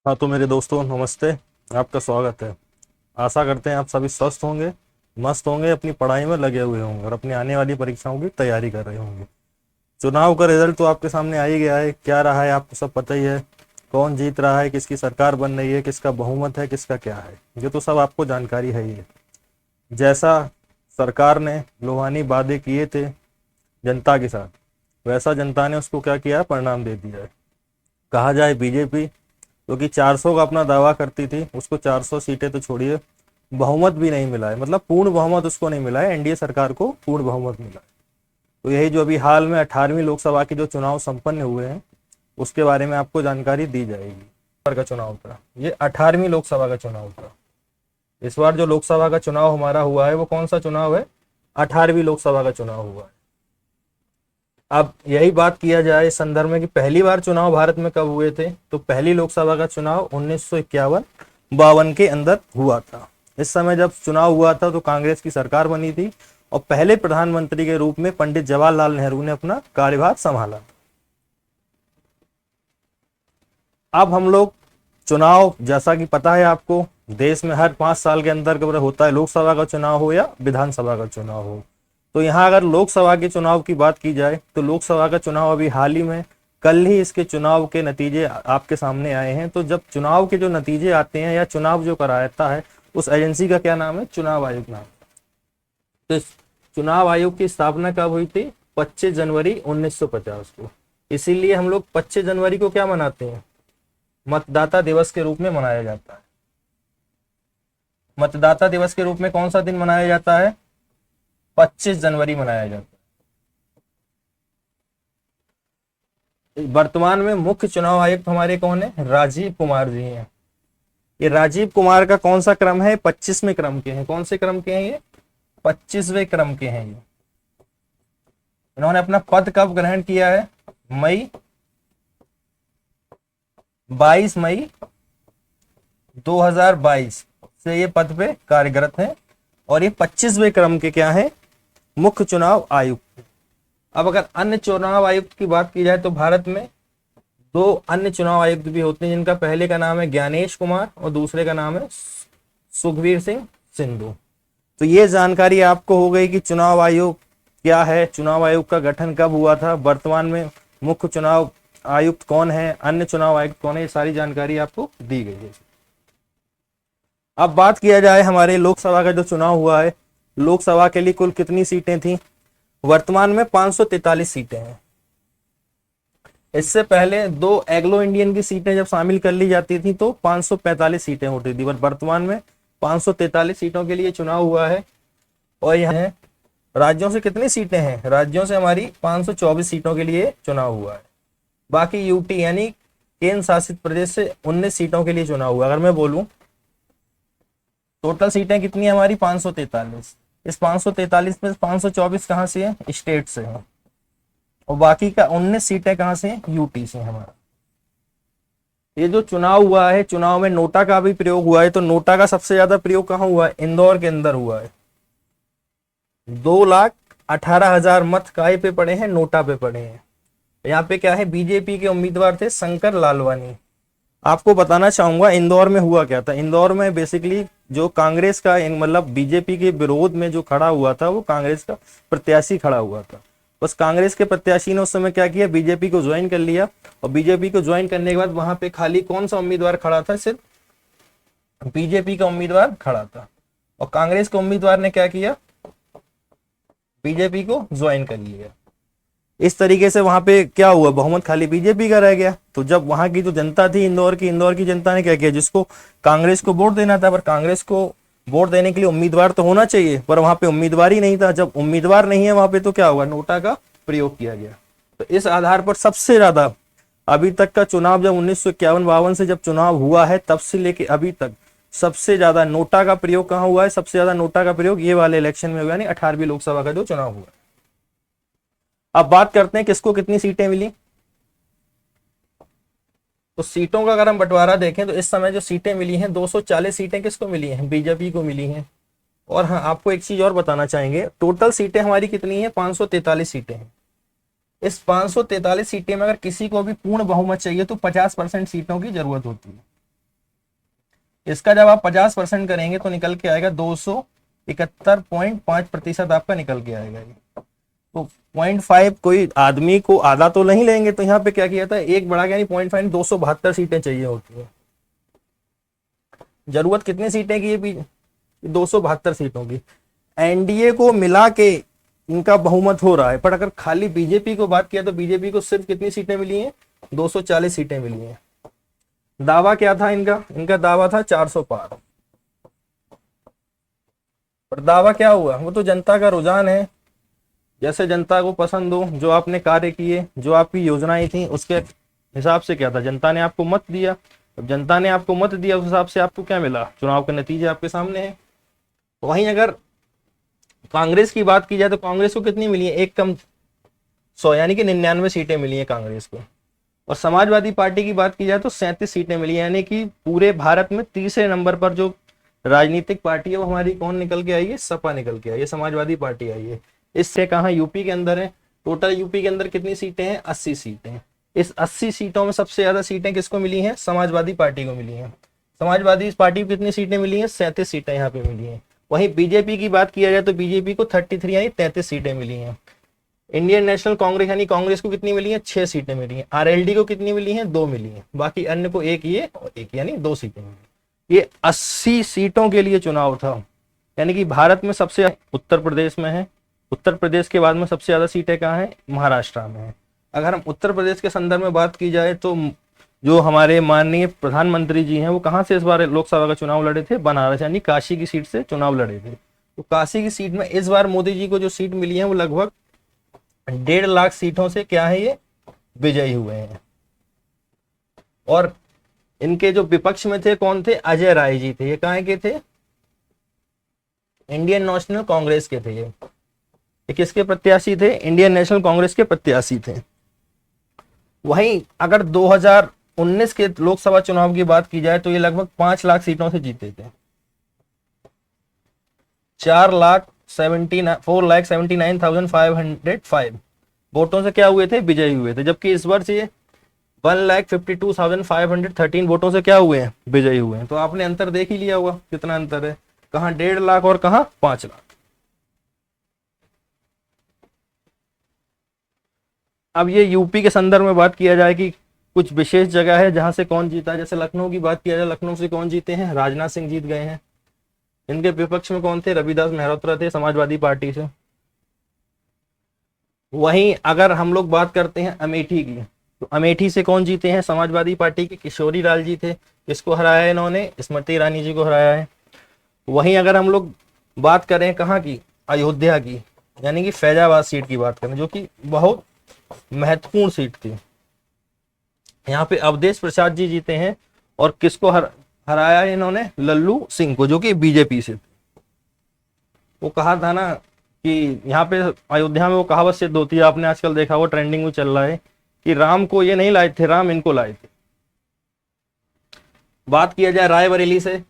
हाँ तो मेरे दोस्तों नमस्ते। आपका स्वागत है। आशा करते हैं आप सभी स्वस्थ होंगे, मस्त होंगे, अपनी पढ़ाई में लगे हुए होंगे और अपनी आने वाली परीक्षाओं की तैयारी कर रहे होंगे। चुनाव का रिजल्ट तो आपके सामने आ ही गया है, क्या रहा है आपको सब पता ही है। कौन जीत रहा है, किसकी सरकार बन रही है, किसका बहुमत है, किसका क्या है, ये तो सब आपको जानकारी है ही है। जैसा सरकार ने लोहानी वादे किए थे जनता के साथ, वैसा जनता ने उसको क्या किया है, परिणाम दे दिया है। कहा जाए बीजेपी जो कि 400 का अपना दावा करती थी, उसको 400 सीटें तो छोड़िए, बहुमत भी नहीं मिला है, मतलब पूर्ण बहुमत उसको नहीं मिला है। एनडीए सरकार को पूर्ण बहुमत मिला है। तो यही जो अभी हाल में 18वीं लोकसभा के जो चुनाव संपन्न हुए हैं, उसके बारे में आपको जानकारी दी जाएगी। का चुनाव था, ये 18वीं लोकसभा का चुनाव था। इस बार जो लोकसभा का चुनाव हमारा हुआ है वो कौन सा चुनाव है? 18वीं लोकसभा का चुनाव हुआ है। अब यही बात किया जाए इस संदर्भ में कि पहली बार चुनाव भारत में कब हुए थे, तो पहली लोकसभा का चुनाव 1951-52 के अंदर हुआ था। इस समय जब चुनाव हुआ था तो कांग्रेस की सरकार बनी थी और पहले प्रधानमंत्री के रूप में पंडित जवाहरलाल नेहरू ने अपना कार्यभार संभाला। अब हम लोग चुनाव, जैसा कि पता है आपको, देश में हर 5 साल के अंदर होता है, लोकसभा का चुनाव हो या विधानसभा का चुनाव हो। तो यहाँ अगर लोकसभा के चुनाव की बात की जाए तो लोकसभा का चुनाव अभी हाल ही में, कल ही इसके चुनाव के नतीजे आपके सामने आए हैं। तो जब चुनाव के जो नतीजे आते हैं या चुनाव जो कराता है, उस एजेंसी का क्या नाम है? चुनाव आयोग नाम। तो इस चुनाव आयोग की स्थापना कब हुई थी? 25 जनवरी 1950 को। इसीलिए हम लोग 25 जनवरी को क्या मनाते हैं? मतदाता दिवस के रूप में मनाया जाता है। मतदाता दिवस के रूप में कौन सा दिन मनाया जाता है? 25 जनवरी मनाया जाता है। वर्तमान में मुख्य चुनाव आयुक्त हमारे कौन है? राजीव कुमार जी हैं। ये राजीव कुमार का कौन सा क्रम है? 25वें क्रम के हैं। कौन से क्रम के हैं ये? 25वें क्रम के हैं ये। इन्होंने अपना पद कब ग्रहण किया है? मई 22 मई 2022 से ये पद पे कार्यरत हैं और ये 25वें क्रम के क्या है? मुख्य चुनाव आयुक्त। अब अगर अन्य चुनाव आयुक्त की बात की जाए तो भारत में दो अन्य चुनाव आयुक्त भी होते हैं, जिनका पहले का नाम है ज्ञानेश कुमार और दूसरे का नाम है सुखबीर सिंह सिंधु। तो ये जानकारी आपको हो गई कि चुनाव आयोग क्या है, चुनाव आयोग का गठन कब हुआ था, वर्तमान में मुख्य चुनाव आयुक्त कौन है, अन्य चुनाव आयुक्त कौन है, ये सारी जानकारी आपको दी गई है। अब बात किया जाए हमारे लोकसभा का जो चुनाव हुआ है, लोकसभा के लिए कुल कितनी सीटें थी? वर्तमान में 543 सीटें हैं। इससे पहले दो एग्लो इंडियन की सीटें जब शामिल कर ली जाती थी तो 545 सीटें होती थी, पर वर्तमान में 543 सीटों के लिए चुनाव हुआ है। और यह राज्यों से कितनी सीटें हैं? राज्यों से हमारी 524 सीटों के लिए चुनाव हुआ है। बाकी यूटी यानी केंद्र शासित प्रदेश से 19 सीटों के लिए चुनाव हुआ। अगर मैं बोलूं टोटल सीटें कितनी है हमारी? 543। इस 543 में 524 कहाँ से है? स्टेट से है। और बाकी का 19 सीटें कहाँ से? यूटी से हमारा। ये जो चुनाव हुआ है, चुनाव में नोटा का भी प्रयोग हुआ है। तो नोटा का सबसे ज्यादा प्रयोग कहाँ हुआ है? इंदौर के अंदर हुआ है। 2,18,000 मत काय पे पड़े हैं? नोटा पे पड़े हैं। यहाँ पे क्या है? बीजेपी के उम्मीदवार थे शंकर लालवानी। आपको बताना चाहूंगा इंदौर में हुआ क्या था। इंदौर में बेसिकली जो कांग्रेस का, मतलब बीजेपी के विरोध में जो खड़ा हुआ था, वो कांग्रेस का प्रत्याशी खड़ा हुआ था। बस कांग्रेस के प्रत्याशी ने उस समय क्या किया? बीजेपी को ज्वाइन कर लिया। और बीजेपी को ज्वाइन करने के बाद वहां पे खाली कौन सा उम्मीदवार खड़ा था? सिर्फ बीजेपी का उम्मीदवार खड़ा था। और कांग्रेस के उम्मीदवार ने क्या किया? बीजेपी को ज्वाइन कर लिया। इस तरीके से वहां पे क्या हुआ? बहुमत खाली बीजेपी का रह गया। तो जब वहां की जो जनता थी इंदौर की जनता ने क्या किया? जिसको कांग्रेस को वोट देना था, पर कांग्रेस को वोट देने के लिए उम्मीदवार तो होना चाहिए, पर वहां पे उम्मीदवार ही नहीं था। जब उम्मीदवार नहीं है वहां पे तो क्या होगा? नोटा का प्रयोग किया गया। तो इस आधार पर सबसे ज्यादा अभी तक का चुनाव, जब 1951-52 से जब चुनाव हुआ है, तब से लेके अभी तक सबसे ज्यादा नोटा का प्रयोग कहाँ हुआ है? सबसे ज्यादा नोटा का प्रयोग ये वाले इलेक्शन में हुआ, यानी 18वीं लोकसभा का जो चुनाव हुआ। अब बात करते हैं किसको कितनी सीटें मिली। तो सीटों का अगर हम बंटवारा देखें तो इस समय जो सीटें मिली हैं, 240 सीटें किसको मिली हैं? बीजेपी को मिली हैं। और हाँ, आपको एक चीज और बताना चाहेंगे, टोटल सीटें हमारी कितनी है? 543 सीटें हैं। इस 543 सीटें में अगर किसी को भी पूर्ण बहुमत चाहिए तो 50% सीटों की जरूरत होती है। इसका जब आप 50% करेंगे तो निकल के आएगा 271.5% आपका निकल के आएगा ये। तो 0.5 कोई आदमी को आधा तो नहीं लेंगे, तो यहाँ पे क्या किया था, एक बढ़ा के यानी 0.5 272 सीटें चाहिए होती है। जरूरत कितनी सीटें की है, 272 सीटों की। एनडीए को मिला के इनका बहुमत हो रहा है, पर अगर खाली बीजेपी को बात किया तो बीजेपी को सिर्फ कितनी सीटें मिली हैं, 240 सीटें मिली हैं। दावा क्या था इनका दावा था 400 पार। पर दावा क्या हुआ, वो तो जनता का रुझान है, जैसे जनता को पसंद हो, जो आपने कार्य किए, जो आपकी योजनाएं थी, उसके हिसाब से क्या था, जनता ने आपको मत दिया। अब जनता ने आपको मत दिया, उस हिसाब से आपको क्या मिला, चुनाव के नतीजे आपके सामने हैं। वहीं अगर कांग्रेस की बात की जाए तो कांग्रेस को कितनी मिली है, एक कम 100 यानी कि 99 सीटें मिली है कांग्रेस को। और समाजवादी पार्टी की बात की जाए तो 37 सीटें मिली, यानी कि पूरे भारत में तीसरे नंबर पर जो राजनीतिक पार्टी है वो हमारी कौन निकल के आई है, सपा निकल के आई है, समाजवादी पार्टी आई है। इससे कहाँ, यूपी के अंदर है। टोटल यूपी के अंदर कितनी सीटें हैं, 80 सीटें। इस 80 सीटों में सबसे ज्यादा सीटें किसको मिली हैं, समाजवादी पार्टी को मिली हैं। समाजवादी पार्टी को कितनी सीटें मिली हैं, 37 सीटें यहाँ पे मिली हैं। वहीं बीजेपी की बात किया जाए तो बीजेपी को 33 यानी 33 सीटें मिली हैं। इंडियन नेशनल कांग्रेस यानी कांग्रेस को कितनी मिली है, 6 सीटें मिली हैं। आरएलडी को कितनी मिली हैं, 2 मिली हैं। बाकी अन्य को एक ये और एक यानी 2 सीटें मिली। ये 80 सीटों के लिए चुनाव था, यानी कि भारत में सबसे उत्तर प्रदेश में है। उत्तर प्रदेश के बाद में सबसे ज्यादा सीटें कहाँ हैं, महाराष्ट्र में है। अगर हम उत्तर प्रदेश के संदर्भ में बात की जाए तो जो हमारे माननीय प्रधानमंत्री जी हैं वो कहाँ से इस बार लोकसभा का चुनाव लड़े थे, बनारस यानी काशी की सीट से चुनाव लड़े थे। तो काशी की सीट में इस बार मोदी जी को जो सीट मिली है वो लगभग 1.5 लाख सीटों से क्या है, ये विजयी हुए हैं। और इनके जो विपक्ष में थे कौन थे, अजय राय जी थे। ये कहाँ के थे, इंडियन नेशनल कांग्रेस के थे। ये किसके प्रत्याशी थे, इंडियन नेशनल कांग्रेस के प्रत्याशी थे। वहीं अगर 2019 के लोकसभा चुनाव की बात की जाए तो ये लगभग 5 लाख सीटों से जीते थे। 4,79,505 वोटों से क्या हुए थे, विजयी हुए थे। जबकि इस वर्ष ये 1,52,513 वोटों से क्या हुए हैं, विजयी हुए हैं। तो आपने अंतर देख ही लिया होगा कितना अंतर है, कहाँ 1.5 लाख और कहाँ 5 लाख। अब ये यूपी के संदर्भ में बात किया जाए कि कुछ विशेष जगह है जहां से कौन जीता है। जैसे लखनऊ की बात किया जाए, लखनऊ से कौन जीते हैं, राजनाथ सिंह जीत गए हैं। इनके विपक्ष में कौन थे, रविदास मेहरोत्रा थे समाजवादी पार्टी से। वहीं अगर हम लोग बात करते हैं अमेठी की, तो अमेठी से कौन जीते हैं, समाजवादी पार्टी के किशोरी लाल जी थे। किसको हराया है इन्होंने, स्मृति ईरानी जी को हराया है। वहीं अगर हम लोग बात करें कहाँ की, अयोध्या की, यानी कि फैजाबाद सीट की बात करें, जो कि बहुत महत्वपूर्ण सीट थी। यहाँ पे अवधेश प्रसाद जी जीते हैं। और किसको हराया है इन्होंने, लल्लू सिंह को, जो कि बीजेपी से थे। वो कहा था ना कि यहाँ पे अयोध्या में वो कहावत सिद्ध होती है, आपने आजकल देखा वो ट्रेंडिंग में चल रहा है कि राम को ये नहीं लाए थे, राम इनको लाए थे। बात किया जाए रायबरेली से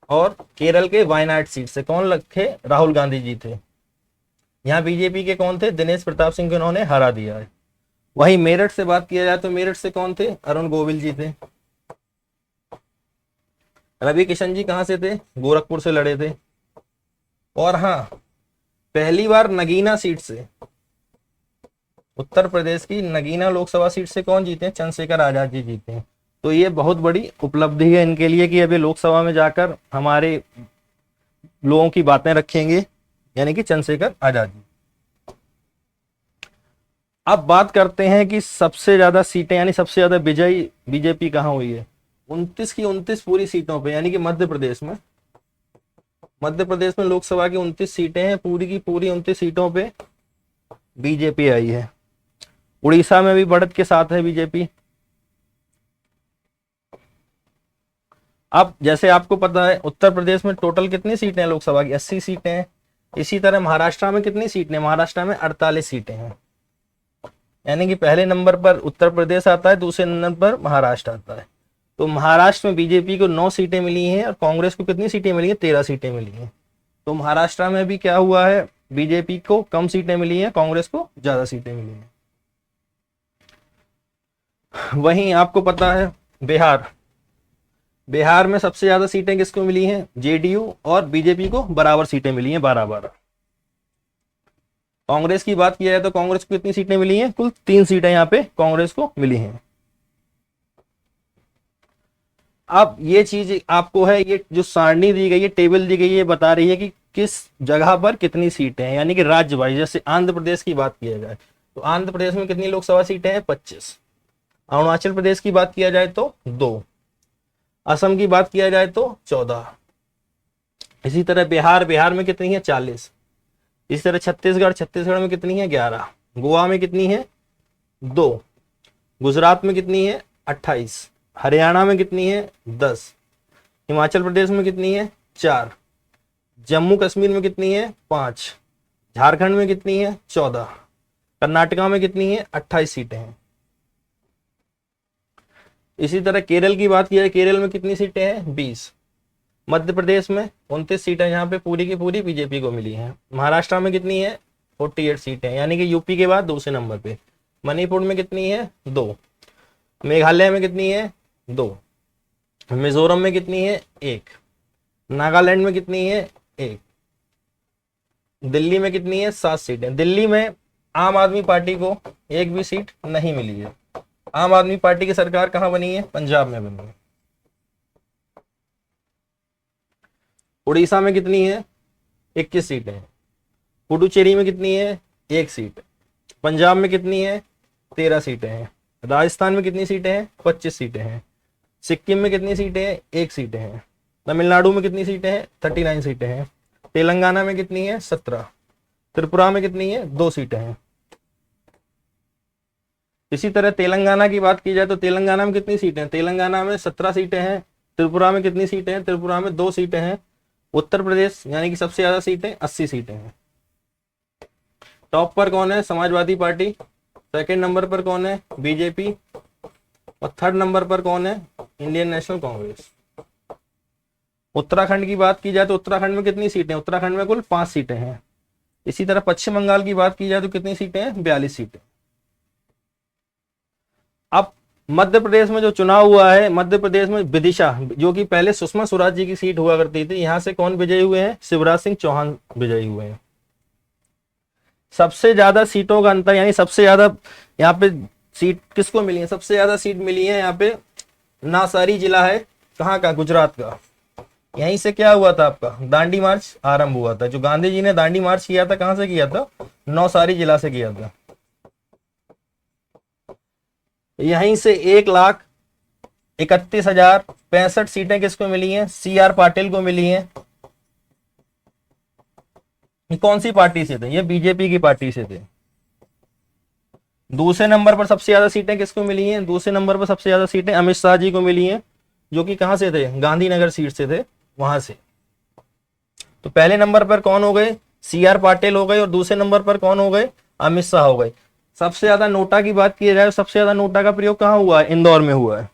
और केरल के वायनाड सीट से कौन लगे, राहुल गांधी जी थे। यहाँ बीजेपी के कौन थे, दिनेश प्रताप सिंह को इन्होंने हरा दिया है। वहीं मेरठ से बात किया जाए तो मेरठ से कौन थे, अरुण गोविल जी थे। रवि किशन जी कहां से थे, गोरखपुर से लड़े थे। और हाँ, पहली बार नगीना सीट से, उत्तर प्रदेश की नगीना लोकसभा सीट से कौन जीते हैं, चंद्रशेखर आजाद जी जीते हैं। तो ये बहुत बड़ी उपलब्धि है इनके लिए कि अभी लोकसभा में जाकर हमारे लोगों की बातें रखेंगे, यानी कि चंद्रशेखर आजाद जी। अब बात करते हैं कि सबसे ज्यादा सीटें यानी सबसे ज्यादा विजयी बीजेपी कहां हुई है, 29 की 29 पूरी सीटों पे, यानी कि मध्य प्रदेश में। मध्य प्रदेश में लोकसभा की 29 सीटें हैं, पूरी की पूरी 29 सीटों पे बीजेपी आई है। उड़ीसा में भी बढ़त के साथ है बीजेपी। अब जैसे आपको पता है उत्तर प्रदेश में टोटल कितनी सीटें हैं लोकसभा की, 80 सीटें हैं। इसी तरह महाराष्ट्र में कितनी सीटें हैं, महाराष्ट्र में 48 सीटें हैं। यानी कि पहले नंबर पर उत्तर प्रदेश आता है, दूसरे नंबर पर महाराष्ट्र आता है। तो महाराष्ट्र में बीजेपी को 9 सीटें मिली हैं और कांग्रेस को कितनी सीटें मिली हैं, 13 सीटें मिली हैं। तो महाराष्ट्र में भी क्या हुआ है, बीजेपी को कम सीटें मिली हैं, कांग्रेस को ज्यादा सीटें मिली हैं। वहीं आपको पता है बिहार, बिहार में सबसे ज्यादा सीटें किसको मिली हैं? जेडीयू और बीजेपी को बराबर सीटें मिली हैं, 12-12। कांग्रेस की बात किया जाए तो कांग्रेस को कितनी सीटें मिली हैं? कुल 3 सीटें यहाँ पे कांग्रेस को मिली हैं। अब ये चीज आपको है, ये जो सारणी दी गई है, टेबल दी गई है, बता रही है कि किस जगह पर कितनी सीटें हैं, यानी कि राज्य वाइज। जैसे आंध्र प्रदेश की बात किया जाए तो आंध्र प्रदेश में कितनी लोकसभा सीटें हैं? 25। अरुणाचल प्रदेश की बात किया जाए तो 2। असम की बात किया जाए तो 14। इसी तरह बिहार में कितनी है? 40। इसी तरह छत्तीसगढ़ में कितनी है? 11। गोवा में कितनी है? 2। गुजरात में कितनी है? 28। हरियाणा में कितनी है? 10। हिमाचल प्रदेश में कितनी है? 4। जम्मू कश्मीर में कितनी है? 5। झारखंड में कितनी है? 14। कर्नाटका में कितनी है? 28 सीटें हैं। इसी तरह केरल की बात की जाए, केरल में कितनी सीटें हैं? 20। मध्य प्रदेश में 29 सीटें यहाँ पे पूरी की पूरी बीजेपी को मिली हैं। महाराष्ट्र में कितनी है? 48 सीटें, यानी कि यूपी के बाद दूसरे नंबर पे। मणिपुर में कितनी है? 2। मेघालय में कितनी है? 2। मिजोरम में कितनी है? 1। नागालैंड में कितनी है? 1। दिल्ली में कितनी है? 7 सीटें। दिल्ली में आम आदमी पार्टी को एक भी सीट नहीं मिली है। आम आदमी पार्टी की सरकार कहां बनी है? पंजाब में बनी है। उड़ीसा में कितनी है? 21 सीटें। पुडुचेरी में कितनी है? 1 सीट। पंजाब में कितनी है? 13 सीटें हैं। राजस्थान में कितनी सीटें हैं? 25 सीटें हैं। सिक्किम में कितनी सीटें हैं? 1 सीटें हैं। तमिलनाडु में कितनी सीटें हैं? 39 सीटें हैं। तेलंगाना में कितनी है? 17। त्रिपुरा में कितनी है? 2 सीटें हैं। इसी तरह तेलंगाना की बात की जाए तो तेलंगाना में कितनी सीटें हैं? तेलंगाना में 17 सीटें हैं। त्रिपुरा में कितनी सीटें हैं? त्रिपुरा में 2 सीटें हैं। उत्तर प्रदेश यानी कि सबसे ज्यादा सीटें, 80 सीटें हैं। टॉप पर कौन है? समाजवादी पार्टी। सेकंड नंबर पर कौन है? बीजेपी। और थर्ड नंबर पर कौन है? Indian national Congress. उत्तराखंड की बात की जाए तो उत्तराखंड में कितनी सीटें? उत्तराखंड में कुल 5 सीटें हैं। इसी तरह पश्चिम बंगाल की बात की जाए तो कितनी सीटें हैं? 42 सीटें। अब मध्य प्रदेश में जो चुनाव हुआ है, मध्य प्रदेश में विदिशा, जो कि पहले सुषमा स्वराज जी की सीट हुआ करती थी, यहां से कौन विजयी हुए हैं? शिवराज सिंह चौहान विजयी हुए हैं। सबसे ज्यादा सीटों का अंतर, यानी सबसे ज्यादा यहाँ पे सीट किसको मिली है? सबसे ज्यादा सीट मिली है यहाँ पे नवसारी जिला है। कहाँ का? गुजरात का। यहीं से क्या हुआ था? आपका दांडी मार्च आरंभ हुआ था। जो गांधी जी ने दांडी मार्च किया था, कहां से किया था? नवसारी जिला से किया था। यहीं से 1,31,065 सीटें किसको मिली हैं? CR पाटिल को मिली हैं। ये कौन सी पार्टी से थे? ये बीजेपी की पार्टी से थे। दूसरे नंबर पर सबसे ज्यादा सीटें किसको मिली हैं? दूसरे नंबर पर सबसे ज्यादा सीटें अमित शाह जी को मिली हैं, जो कि कहां से थे? गांधीनगर सीट से थे, वहां से। तो पहले नंबर पर कौन हो गए? CR पाटिल हो गए। और दूसरे नंबर पर कौन हो गए? अमित शाह हो गए। सबसे ज्यादा नोटा की बात की जाए, सबसे ज्यादा नोटा का प्रयोग कहां हुआ है? इंदौर में हुआ है।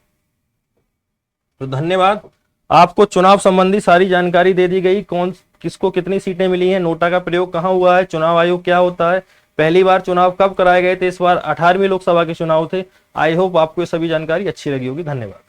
तो धन्यवाद। आपको चुनाव संबंधी सारी जानकारी दे दी गई। कौन किसको कितनी सीटें मिली हैं, नोटा का प्रयोग कहां हुआ है, चुनाव आयोग क्या होता है, पहली बार चुनाव कब कराए गए थे। इस बार 18वीं लोकसभा के चुनाव थे। आई होप आपको ये सभी जानकारी अच्छी लगी होगी। धन्यवाद।